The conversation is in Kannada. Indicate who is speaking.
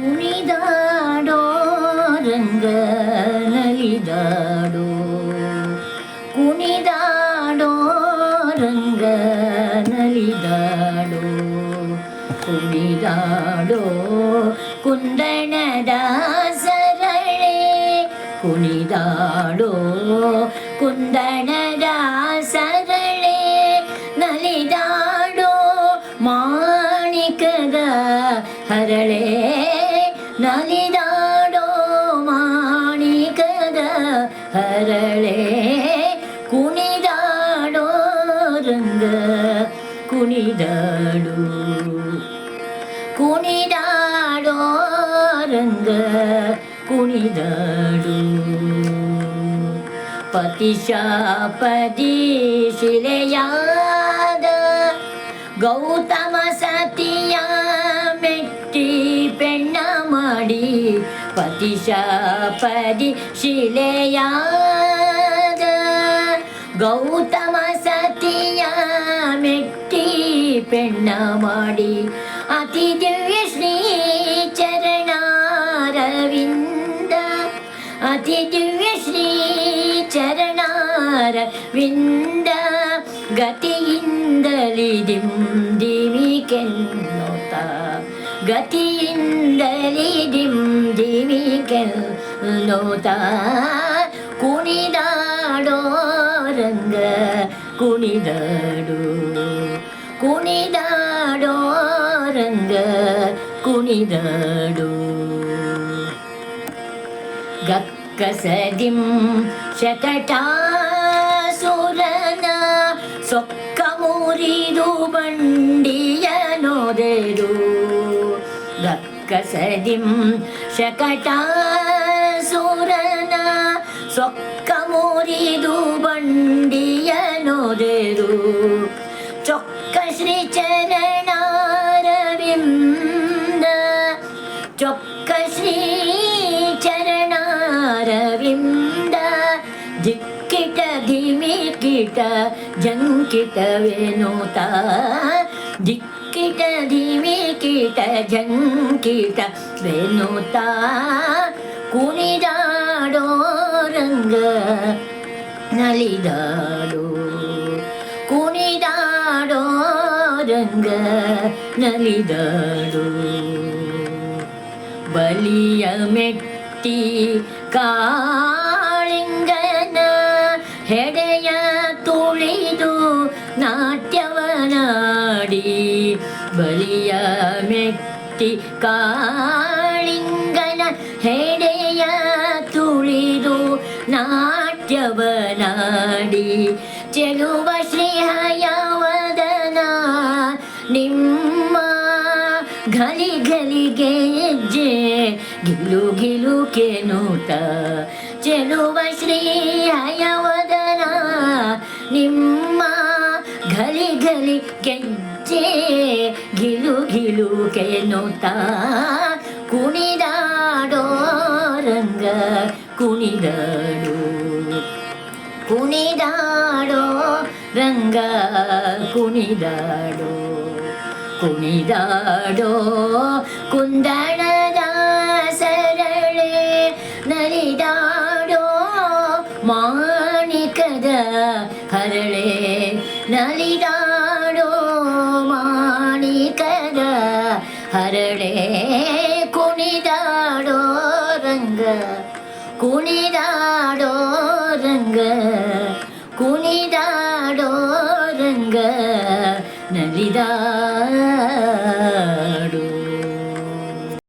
Speaker 1: ಕುಣಿದಾಡೋ ರಂಗ ನಲಿದಾಡೋ ಕುಣಿದಾಡೋ ರಂಗ ನಲಿದಾಡೋ ಕುಣಿದಾಡೋ ಕುಂದಣದ ಸರಳೆ ಕುಣಿದಾಡೋ ಕುಂದಣದ ಸರಳೆ ನಲಿದಾಡೋ ಮಾಣಿಕದ ಹರಳೆ ನಲಿದಾಡೋ ಮಾಣಿಕದ ಹರಳೆ ಕುಣಿದಾಡೋ ರಂಗ ಕುಣಿದಾಡು ಕುಣಿದಾಡೋ ರಂಗ ಕುಣಿದಾಡು ಪತಿಶಾಪದಿ ಶಿಲೆಯಾದ ಗೌತಮ ಸತಿಯ ಮೆಟ್ಟಿ ಪೆಣ್ಣ ಮಾಡಿ ಪತಿಶಾಪದಿ ಶಿಲೆಯಾದ ಗೌತಮ ಸತಿಯ ಮೆಟ್ಟಿ ಪೆಣ್ಣ ಮಾಡಿ ಅತಿ ದಿವ್ಯ ಶ್ರೀ ಚರಣಾರವಿಂದ ಅತಿ ದಿವ್ಯ ಶ್ರೀ ಚರಣಾರವಿಂದ ಗತಿಯಿಂದಲಿ ದಿಮಿ ಕೆನ್ನೋತ ಗತಿಯಿಂದಲಿ ದಿಮಿ ಕೆನ್ನೋತ ಕುಣಿದಾಡೋ ರಂಗ ಕುಣಿದಾಡು ಕುಣಿದಾಡೋ ರಂಗ ಕುಣಿದಾಡು ಗಕ್ಕಸದಿಂ ಶಕಟಾಸುರನ ಸೊಕ್ಕ ಮುರಿದು ಬಂಡಿಯ ನೋದರು ಗಕ್ಕಸದಿಂ ಶಕಟಾಸುರನ ಸೊಕ್ಕ ಮುರಿದು ಬಂಡಿಯ ನೋದರು ಚೊಕ್ಕ ಶ್ರೀ ಚರಣಾರವಿಂದ ಚೊಕ್ಕ ಶ್ರೀ ಚರಣಾರವಿಂದ ಜಿಕ್ಕಿಟ ಧಿಮಿಕಿಟ ಜಂಕಿಟವೆನುತ ಜಿಕ್ಕಿಟ ಧಿಮಿಕಿಟ ಜಂಕಿಟ ವೆನುತ ಕುಣಿದಾಡೋ ರಂಗ ನಲಿದಾಡೋ ಕುಣಿದಾಡೋ ರಂಗ ನಲಿದಾಡೋ ಬಲಿಯ ಮೆಟ್ಟಿ ಕಾಳಿಂಗನ ಹೆಡೆಯ ತುಳಿದು ನಾಟ್ಯವನಾಡಿ ಬಲಿಯ ಮೆಟ್ಟಿ ಕಾಳಿಂಗನ ಹೆಡೆಯ ತುಳಿದು ನಾಟ್ಯವನಾಡಿ ಚೆಲುವ ಶ್ರೀಹಯವದನ ನಿಮ್ಮ ಘಲಿ ಘಲಿಗೆ ಹೆಜ್ಜೆ ಗಿಲು ಗಿಲು ಕೆನುತ ಚೆಲುವ ಶ್ರೀ ಹಯವದನ ನಿಮ್ಮ ಘಲಿ ಘಲಿ ಗೆಜ್ಜೆ ಗಿಲು ಗಿಲು ಕೆನುತ ಕುಣಿದಾಡೋ ರಂಗ ಕುಣಿದಾಡು ಕುಣಿದಾಡೋ ರಂಗ ಕುಣಿದಾಡೋ ಕುಣಿದಾಡೋ ಕುಂದಣದ ಸರಳೆ ನಲಿದಾಡೋ ಮಾಣಿಕದ ಹರಳೆ ನಲಿದಾಡೋ ಮಾಣಿಕದ ಹರಳೆ ಕುಣಿದಾಡೋ ರಂಗ ಕುಣಿದಾಡೋ ರಂಗ ಕುಣಿದಾಡೋ ರಂಗ ನಲಿದಾಡು